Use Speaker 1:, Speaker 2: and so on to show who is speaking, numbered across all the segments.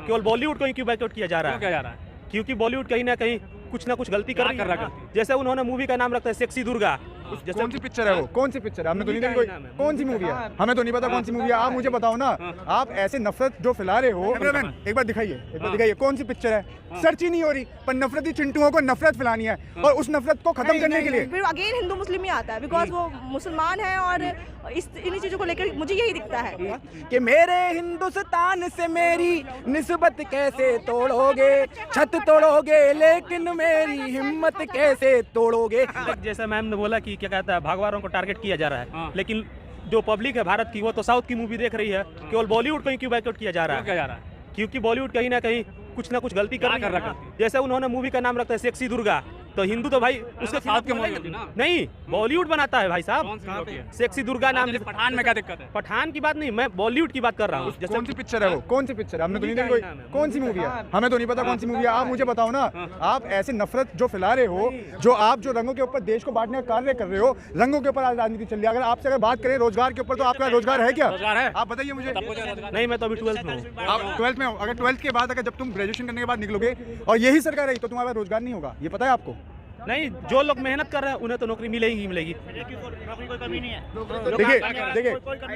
Speaker 1: केवल बॉलीवुड को ही क्यों बैकआउट किया जा रहा है?
Speaker 2: क्या जा रहा है?
Speaker 1: क्योंकि बॉलीवुड कहीं ना कहीं कुछ ना कुछ गलती कर रही है। जैसे उन्होंने मूवी का नाम रखता है सेक्सी दुर्गा। जैसे
Speaker 3: कौन सी पिक्चर है वो? कौन सी पिक्चर है? हमने तो नहीं देखी कोई। कौन सी मूवी है? हमें तो नहीं पता कौन सी मूवी है। आप मुझे बताओ ना। आप ऐसे नफरत जो फैला रहे हो, कैमरामैन एक बार दिखाइए, कौन सी पिक्चर है? सर्च ही नहीं हो रही, पर नफरती चिंटुओं को नफरत फैलानी है और उस नफरत को खत्म करने के लिए
Speaker 4: फिर अगेन हिंदू मुस्लिम ही आता है, बिकॉज वो मुसलमान है और इन्हीं चीजों को लेकर मुझे यही दिखता है
Speaker 5: कि मेरे हिंदुस्तान से मेरी निस्बत कैसे तोड़ोगे, छत तोड़ोगे लेकिन मेरी हिम्मत कैसे तोड़ोगे।
Speaker 1: जैसा मैम ने बोला कि क्या कहता है भगवानों को टारगेट किया जा रहा है, लेकिन जो पब्लिक है भारत की वो तो साउथ की मूवी देख रही है। केवल बॉलीवुड को ही क्यों बैकआउट किया जा रहा है?
Speaker 2: क्या जा रहा है?
Speaker 1: क्योंकि बॉलीवुड कहीं ना कहीं कुछ ना कुछ गलती कर रही है। जैसे उन्होंने मूवी का नाम रखता है सेक्सी दुर्गा, तो हिंदू तो भाई उसके
Speaker 2: साउथ के मूवी ना
Speaker 1: नहीं, बॉलीवुड बनाता है भाई साहब।
Speaker 2: सेक्सी दुर्गा नाम। पठान में क्या दिक्कत है?
Speaker 1: पठान की बात नहीं, मैं बॉलीवुड की बात कर रहा हूँ।
Speaker 3: कौन सी पिक्चर है वो? कौन सी पिक्चर है? हमने तो नहीं देखी कोई। कौन सी मूवी है? हमें तो नहीं पता कौन सी मूवी है। आप मुझे बताओ ना। आप ऐसे नफरत जो फैला रहे हो, जो रंगों के ऊपर देश को बांटने का कार्य कर रहे हो, रंगों के ऊपर आज राजनीति चल रही है। अगर आपसे अगर बात करें रोजगार के ऊपर, तो आपका रोजगार है क्या? आप बताइए मुझे।
Speaker 1: नहीं, मैं तो अभी 12th में हूँ।
Speaker 3: आप 12th में हो? अगर 12th के बाद अगर जब तुम ग्रेजुएशन करने के बाद निकलोगे और यही सरकार रही तो तुम्हारा रोजगार नहीं होगा, ये पता है आपको?
Speaker 1: नहीं, जो लोग मेहनत कर रहे हैं उन्हें तो नौकरी मिलेगी ही मिलेगी।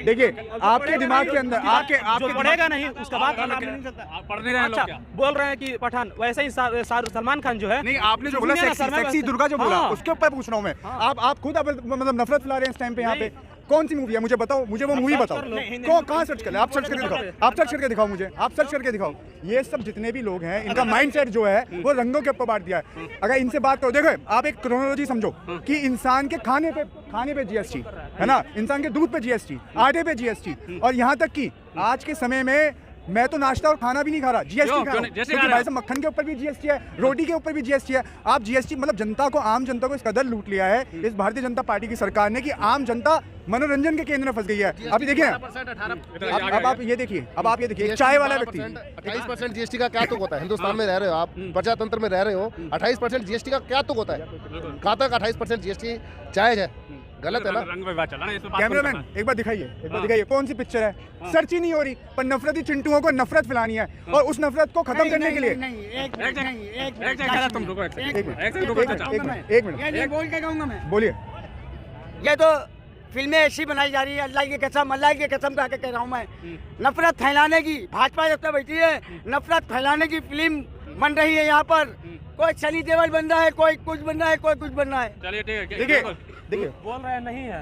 Speaker 3: देखिए आपके दिमाग के अंदर आपके
Speaker 1: पढ़ेगा नहीं उसका बात
Speaker 2: पढ़ नहीं रहे लोग क्या?
Speaker 1: बोल रहे हैं कि पठान वैसे ही सलमान खान जो है।
Speaker 3: नहीं, आपने जो बोला सेक्सी दुर्गा जो बोला, उसके ऊपर पूछ रहा हूँ मैं। आप खुद मतलब नफरत फैला रहे हैं इस टाइम पे यहाँ पे। कौन सी मूवी है? मुझे बताओ, मुझे वो मूवी बताओ। कहाँ सर्च कर? आप सर्च करके दिखाओ, आप सर्च करके दिखाओ मुझे, आप सर्च करके दिखाओ। ये सब जितने भी लोग हैं, इनका माइंडसेट जो है वो रंगों के ऊपर बांट दिया है। अगर इनसे बात करो, देखो आप एक क्रोनोलॉजी समझो कि इंसान के खाने पे जीएसटी है ना, इंसान के दूध पे जीएसटी, आटे पे जीएसटी, और यहाँ तक कि आज के समय में मैं तो नाश्ता और खाना भी नहीं खा रहा, जीएसटी खा रहा हूं। क्योंकि भाई साहब मक्खन के ऊपर भी जीएसटी है, रोटी के ऊपर भी जीएसटी है। आप जीएसटी मतलब जनता को, आम जनता को इस कदर लूट लिया है इस भारतीय जनता पार्टी की सरकार ने कि आम जनता मनोरंजन के केंद्र में फंस गई है। अभी देखिए, अब आप ये देखिए, चाय वाला व्यक्ति
Speaker 6: 28% जीएसटी का क्या तुक होता है? हिंदुस्तान में रह रहे हो आप, प्रजातंत्र में रह रहे हो, 28% जीएसटी का क्या तुक होता है? कहाँ तक 28% जीएसटी जायज है? गलत है ना?
Speaker 3: कैमरामैन एक बार दिखाइए, कौन सी पिक्चर है? सर्च ही नहीं हो रही, पर नफरती चिंटुओं को नफरत फैलानी है और उस नफरत को खत्म करने के लिए एक मिनट
Speaker 5: बोल के कहूँगा मैं।
Speaker 3: बोलिए।
Speaker 5: ये तो फिल्में ऐसी बनाई जा रही है, अल्लाह की कसम खा के कह रहा हूँ मैं। नफरत फैलाने की भाजपा जब तक बैठी है, नफरत फैलाने की फिल्म बन रही है यहाँ पर। कोई सनी देओल बन रहा है, कोई कुछ बन रहा है, कोई कुछ बन रहा है।
Speaker 2: चलिए ठीक है,
Speaker 3: देखिए
Speaker 1: बोल रहे हैं नहीं है।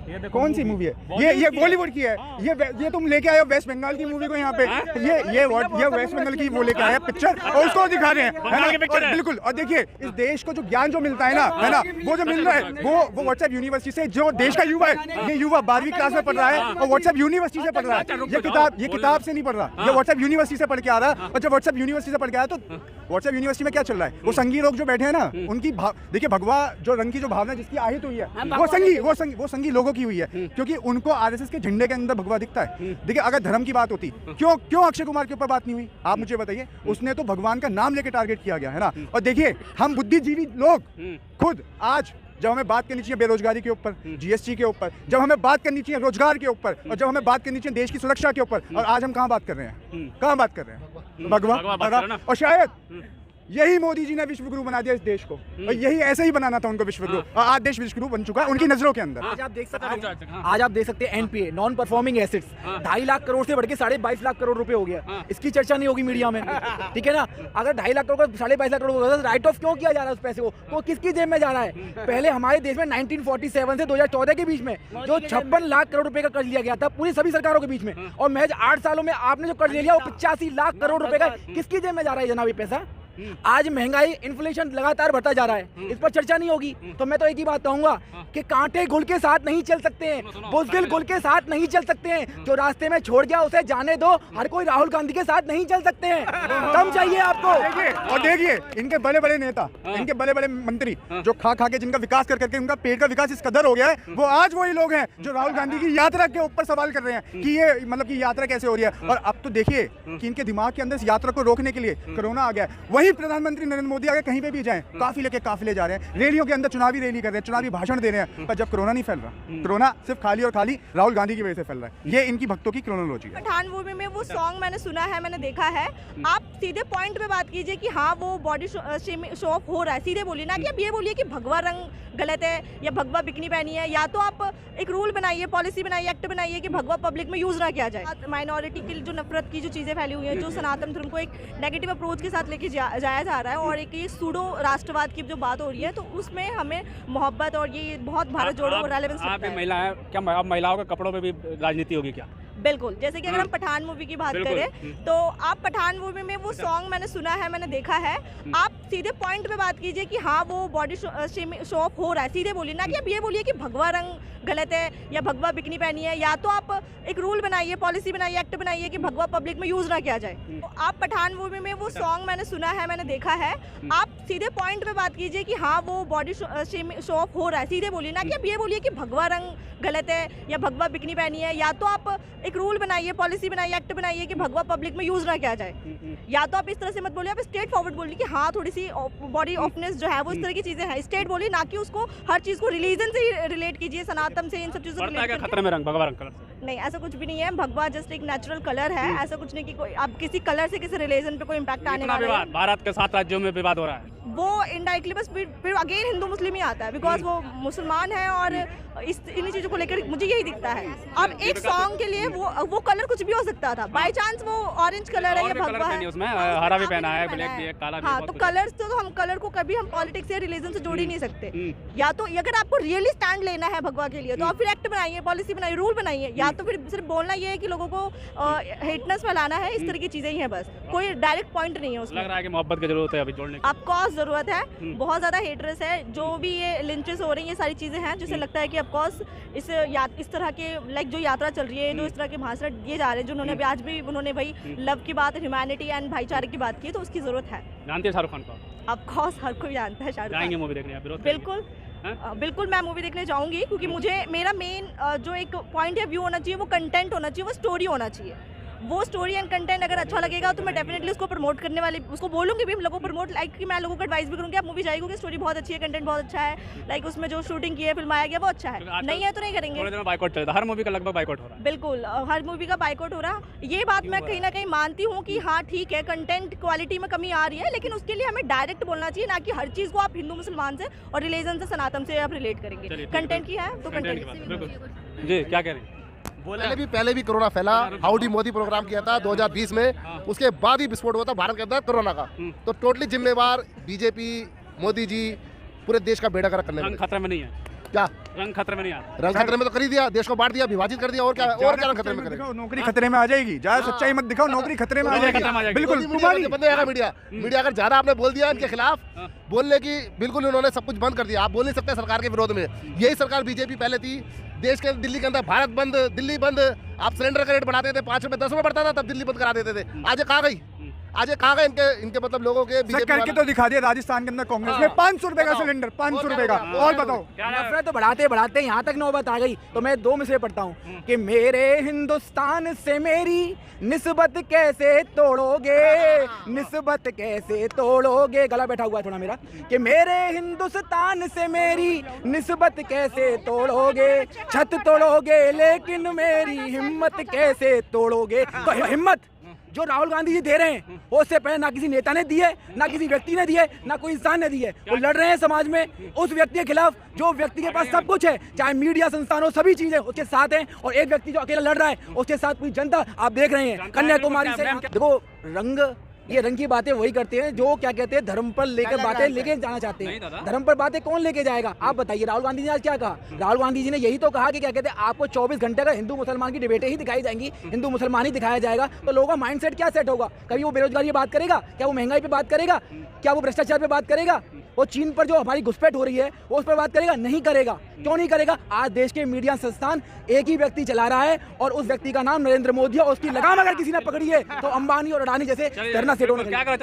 Speaker 2: ये देखो
Speaker 3: कौन सी मूवी है? ये बॉलीवुड की है। ये तुम लेके आए हो वेस्ट बंगाल की मूवी को यहाँ पे। ये वेस्ट बंगाल की वो लेके आए पिक्चर और उसको दिखा रहे हैं, है ना? और बिल्कुल, और देखिए इस देश को जो ज्ञान जो मिलता है ना, वो जो मिल रहा है वो व्हाट्सएप यूनिवर्सिटी से। जो देश का युवा है, ये युवा 12वीं क्लास में पढ़ रहा है और व्हाट्सएप यूनिवर्सिटी से पढ़ रहा है। ये किताब से नहीं पढ़ रहा, ये व्हाट्सएप यूनिवर्सिटी से पढ़ के आ रहा है। और जब व्हाट्सएप यूनिवर्सिटी से पढ़ के आया तो व्हाट्सएप यूनिवर्सिटी में क्या चल रहा है? वो संघी लोग जो बैठे हैं ना, उनकी देखिए भगवा जो रंग की जो भावना जिसकी আহিत हुई है, वो संघी लोगों की हुई है, क्योंकि उनको आरएसएस के झंडे के अंदर भगवा दिखता है। देखिए अगर धर्म की बात होती, क्यों अक्षय कुमार के ऊपर बात नहीं हुई? आप मुझे बताइए। उसने तो भगवान का नाम लेके टारगेट किया गया है ना। और देखिए हम बुद्धिजीवी लोग खुद आज जब हमें बात करनी चाहिए बेरोजगारी के ऊपर, जीएसटी के ऊपर, जब हमें बात करनी चाहिए रोजगार के ऊपर, और जब हमें बात करनी चाहिए देश की सुरक्षा के ऊपर, और आज हम कहाँ बात कर रहे हैं? कहाँ बात कर रहे हैं? भगवान। और शायद यही मोदी जी ने विश्व गुरु बना दिया इस देश को, और यही ऐसे ही बनाना था उनको विश्व गुरु, और आज देश विश्व गुरु बन चुका है उनकी नजरों के अंदर।
Speaker 5: आज आप देख सकते हैं NPA, non performing assets 2.5 lakh crore से बढ़ के 22.5 लाख करोड़ रुपए हो गया। इसकी चर्चा नहीं होगी मीडिया में, ठीक है ना? अगर 2.5 लाख करोड़ का 22.5 लाख करोड़ होगा तो राइट ऑफ क्यों किया जा रहा है उस पैसे को? तो किसकी जेब में जा रहा है? पहले हमारे देश में 1947 से 2014 के बीच में जो 56 लाख करोड़ रुपए का कर्ज लिया गया था पूरी सभी सरकारों के बीच में, और महज 8 सालों में आपने जो कर्ज ले लिया वो 85 लाख करोड़ रुपए का किसकी जेब में जा रहा है जनाब ये पैसा? आज महंगाई, इन्फ्लेशन लगातार बढ़ता जा रहा है, इस पर चर्चा नहीं होगी। तो मैं तो एक ही बात कहूंगा कि कांटे गुल के साथ नहीं चल सकते हैं, बुज़दिल गुल के साथ नहीं चल सकते हैं। जो रास्ते में छोड़ गया उसे जाने दो, हर कोई राहुल गांधी के साथ नहीं चल सकते हैं। कम चाहिए आपको।
Speaker 3: और देखिए इनके बड़े बड़े नेता, इनके बड़े बड़े मंत्री जो खा के जिनका विकास करके उनका पेट का विकास इस कदर हो गया है, वो आज वही लोग हैं जो राहुल गांधी की यात्रा के ऊपर सवाल कर रहे हैं कि ये मतलब कि यात्रा कैसे हो रही है। और अब तो देखिए कि इनके दिमाग के अंदर इस यात्रा को रोकने के लिए कोरोना आ गया है। वही वही प्रधानमंत्री नरेंद्र मोदी आगे कहीं पे भी जाएं, काफिले के काफिले जा रहे हैं, रैलियों के अंदर चुनावी रैली कर रहे हैं, चुनावी भाषण दे रहे हैं, पर जब कोरोना नहीं फैल रहा, कोरोना सिर्फ खाली और खाली राहुल गांधी की वजह से फैल रहा है। ये इनकी भक्तों की क्रोनोलॉजी है।
Speaker 4: पठान मूवी में वो सॉन्ग मैंने सुना है, मैंने देखा है। आप सीधे पॉइंट पे बात कीजिए कि हाँ वो बॉडी शो ऑफ हो रहा है, सीधे बोलिए, ना कि आप ये बोलिए कि भगवा रंग गलत है या भगवा बिकनी पहनी है। या तो आप एक रूल बनाइए, पॉलिसी बनाइए, एक्ट बनाइए कि भगवा पब्लिक में यूज ना किया जाए। माइनॉरिटी की जो नफरत की जो चीज़ें फैली हुई हैं, जो सनातन धर्म को एक नेगेटिव अप्रोच के साथ लेके जाया जा रहा है और एक ये सूडो राष्ट्रवाद की जो बात हो रही है, तो उसमें हमें मोहब्बत और ये बहुत भारत जोड़ो रेलेवेंस
Speaker 2: आप महिला है क्या? अब महिलाओं के कपड़ों पे भी राजनीति होगी क्या?
Speaker 4: बिल्कुल, जैसे कि अगर हम पठान मूवी की बात करें तो आप पठान मूवी में वो सॉन्ग मैंने सुना है, मैंने देखा है। आप सीधे पॉइंट पे बात कीजिए कि हाँ वो बॉडी शो ऑफ हो रहा है, सीधे बोलिए, ना कि आप ये बोलिए कि भगवा रंग गलत है या भगवा बिकनी पहनी है। या तो आप एक रूल बनाइए, पॉलिसी बनाइए, एक्ट बनाइए कि भगवा पब्लिक में यूज ना किया जाए। तो आप पठान मूवी में वो सॉन्ग मैंने सुना है, मैंने देखा है। आप सीधे पॉइंट पे बात कीजिए कि हाँ वो बॉडी शो ऑफ हो रहा है, सीधे बोलिए, ना कि आप ये बोलिए कि भगवा रंग गलत है या भगवा बिकनी पहनी है। या तो आप एक रूल बनाइए, पॉलिसी बनाइए, एक्ट बनाइए कि भगवा पब्लिक में यूज ना किया जाए। या तो आप इस तरह से मत बोलिए, आप स्ट्रेट फॉरवर्ड बोलिए कि हाँ थोड़ी सी बॉडी ऑफनेस जो है वो इस तरह की चीजें हैं, स्ट्रेट बोलिए, ना कि उसको हर चीज को रिलीजन से रिलेट कीजिए, सनातन से, इन सब चीजों से
Speaker 2: खतरे में रंग भगवा रंग कलर से?
Speaker 4: नहीं, ऐसा कुछ भी नहीं है। भगवा जस्ट एक नेचुरल कलर है, ऐसा कुछ नहीं कि कोई आप किसी कलर से किसी रिलीजन पे कोई इम्पैक्ट आने वाला है।
Speaker 2: भारत के 7 राज्यों में विवाद हो रहा है,
Speaker 4: वो इनडायरेक्टली बस फिर अगेन हिंदू मुस्लिम ही आता है, बिकॉज वो मुसलमान है और इन्हीं चीज़ों को लेकर मुझे यही दिखता है। अब एक सॉन्ग के लिए वो कलर कुछ भी हो सकता था, बाय चांस वो ऑरेंज कलर है या भगवा है,
Speaker 2: उसमें हरा भी पहना है, ब्लैक भी है, काला भी है।
Speaker 4: हाँ, तो कलर्स तो हम कलर को कभी हम पॉलिटिक्स या रिलीजन से जोड़ ही नहीं सकते। या तो अगर आपको रियली स्टैंड लेना है भगवा के लिए तो आप फिर एक्ट बनाइए, पॉलिसी बनाइए, रूल बनाइए। या तो फिर सिर्फ बोलना ये है कि लोगों को हेटनेस फैलाना है, इस तरह की चीजें ही हैं, बस कोई डायरेक्ट पॉइंट नहीं है उसमें।
Speaker 2: लग रहा है कि मोहब्बत की जरूरत है अभी जोड़ने की।
Speaker 4: ऑफकोर्स जरूरत है, बहुत ज्यादा हेटर्स है, जो भी ये लिंचेस हो रही हैं, ये सारी चीजें हैं जिससे लगता है कि ऑफकोर्स इस तरह के लाइक जो यात्रा चल रही है, जो इस तरह के भाषण दिए जा रहे हैं, जो उन्होंने आज भी उन्होंने भाई लव की बात, ह्यूमैनिटी एंड भाईचारे की बात की, तो उसकी जरूरत है।
Speaker 2: जानते हैं शाहरुख खान को?
Speaker 4: ऑफकोर्स हर कोई जानता है शाहरुख
Speaker 2: जाएंगे
Speaker 4: खान।
Speaker 2: मूवी देखने?
Speaker 4: बिल्कुल बिल्कुल मैं मूवी देखने जाऊंगी, क्योंकि मुझे मेरा मेन जो एक पॉइंट ऑफ व्यू होना चाहिए, वो कंटेंट होना चाहिए, वो स्टोरी होना चाहिए। वो स्टोरी एंड कंटेंट अगर अच्छा लगेगा तो मैं डेफिनेटली उसको प्रमोट करने वाली, उसको बोलूंगी भी, लोगों को प्रमोट, लाइक कि मैं लोगों को एडवाइस भी करूंगी आप मूवी जाइए, क्योंकि स्टोरी बहुत अच्छी है, कंटेंट बहुत अच्छा है, लाइक उसमें जो शूटिंग की है, फिल्माया गया, वो अच्छा है। नहीं है तो नहीं करेंगे।
Speaker 2: थोड़े दिन में बाइकआउट चल रहा है, हर मूवी का लगभग बाइकआउट हो रहा है।
Speaker 4: बिल्कुल, हर मूवी का बाइकआउट हो रहा। ये बात मैं कहीं ना कहीं मानती हूँ कि हाँ ठीक है, कंटेंट क्वालिटी में कमी आ रही है, लेकिन उसके लिए हमें डायरेक्ट बोलना चाहिए, ना कि हर चीज़ को आप हिंदू मुसलमान से और रिलीजन से, सनातन से आप रिलेट करेंगे। कंटेंट की है तो कंटेंट
Speaker 2: जी क्या कह रहे हैं?
Speaker 6: पहले भी कोरोना फैला, हाउडी मोदी प्रोग्राम किया था 2020 में, उसके बाद ही विस्फोट हुआ था भारत के अंदर कोरोना का। तो टोटली जिम्मेवार बीजेपी, मोदी जी, पूरे देश का बेड़ा गर्क करने में।
Speaker 2: रंग खतरे में नहीं है
Speaker 6: क्या?
Speaker 2: रंग खतरे में नहीं आता।
Speaker 6: रंग खतरे में तो कर ही दिया, देश को बांट दिया, विभाजित कर दिया, और क्या रंग खतरे में करें?
Speaker 3: नौकरी खतरे में आ जाएगी, ज्यादा सच्चाई मत दिखाओ, नौकरी खतरे में आ जाएगी। बिल्कुल
Speaker 6: बंद हो जाएगा मीडिया अगर ज्यादा आपने बोल दिया इनके खिलाफ बोलने की, बिल्कुल उन्होंने सब कुछ बंद कर दिया। आप बोल नहीं सकते सरकार के विरोध में। यही सरकार बीजेपी पहले थी, देश के दिल्ली के अंदर भारत बंद, दिल्ली बंद, आप सिलेंडर का रेट बढ़ाते थे, 5 रुपए 10 रुपए बढ़ता था, तब दिल्ली बंद करा देते थे। आज कहाँ गई? आज कहाँ गए इनके मतलब लोगों के?
Speaker 3: करके तो दिखा दिया राजस्थान के अंदर कांग्रेस में 500 रुपए का सिलेंडर, 500 रुपए का। और बताओ,
Speaker 5: नफरत तो बढ़ाते बढ़ाते यहाँ तक नौबत आ गई। तो मैं 2 मिसरे पढ़ता हूँ कि मेरे हिंदुस्तान से मेरी निस्बत कैसे तोड़ोगे, निस्बत कैसे तोड़ोगे, गला बैठा हुआ है थोड़ा मेरा, कि मेरे हिंदुस्तान से मेरी निस्बत कैसे तोड़ोगे, छत तोड़ोगे लेकिन मेरी हिम्मत कैसे तोड़ोगे। तो हिम्मत जो राहुल गांधी जी दे रहे हैं, वो उससे पहले ना किसी नेता ने दी है, ना किसी व्यक्ति ने दी है, ना कोई इंसान ने दी है। वो लड़ रहे हैं समाज में उस व्यक्ति के खिलाफ जो व्यक्ति के पास सब कुछ है, चाहे मीडिया, संस्थानों, सभी चीजें उसके साथ हैं, और एक व्यक्ति जो अकेला लड़ रहा है उसके साथ पूरी जनता आप देख रहे हैं। कन्याकुमारी से देखो, रंग ये रंग की बातें वही करते हैं जो क्या कहते हैं धर्म पर लेकर बातें लेके जाना चाहते हैं। धर्म पर बातें कौन लेके जाएगा आप बताइए? राहुल गांधी ने आज क्या कहा? राहुल गांधी जी ने यही तो कहा कि क्या कहते हैं आपको 24 घंटे का हिंदू मुसलमान की डिबेटें ही दिखाई जाएंगी, हिंदू मुसलमान ही दिखाया जाएगा। तो लोगों का माइंडसेट क्या सेट होगा? कभी वो बेरोजगारी पे बात करेगा? क्या वो महंगाई पे बात करेगा? क्या वो भ्रष्टाचार पे बात करेगा? वो चीन पर जो हमारी घुसपैठ हो रही है वो उस पर बात करेगा? नहीं करेगा। क्यों नहीं करेगा? आज देश के मीडिया संस्थान एक ही व्यक्ति चला रहा है, और उस व्यक्ति का नाम नरेंद्र मोदी है। और उसकी लगाम अगर किसी ने पकड़ी है तो अंबानी और अडानी जैसे धरना सेठों ने।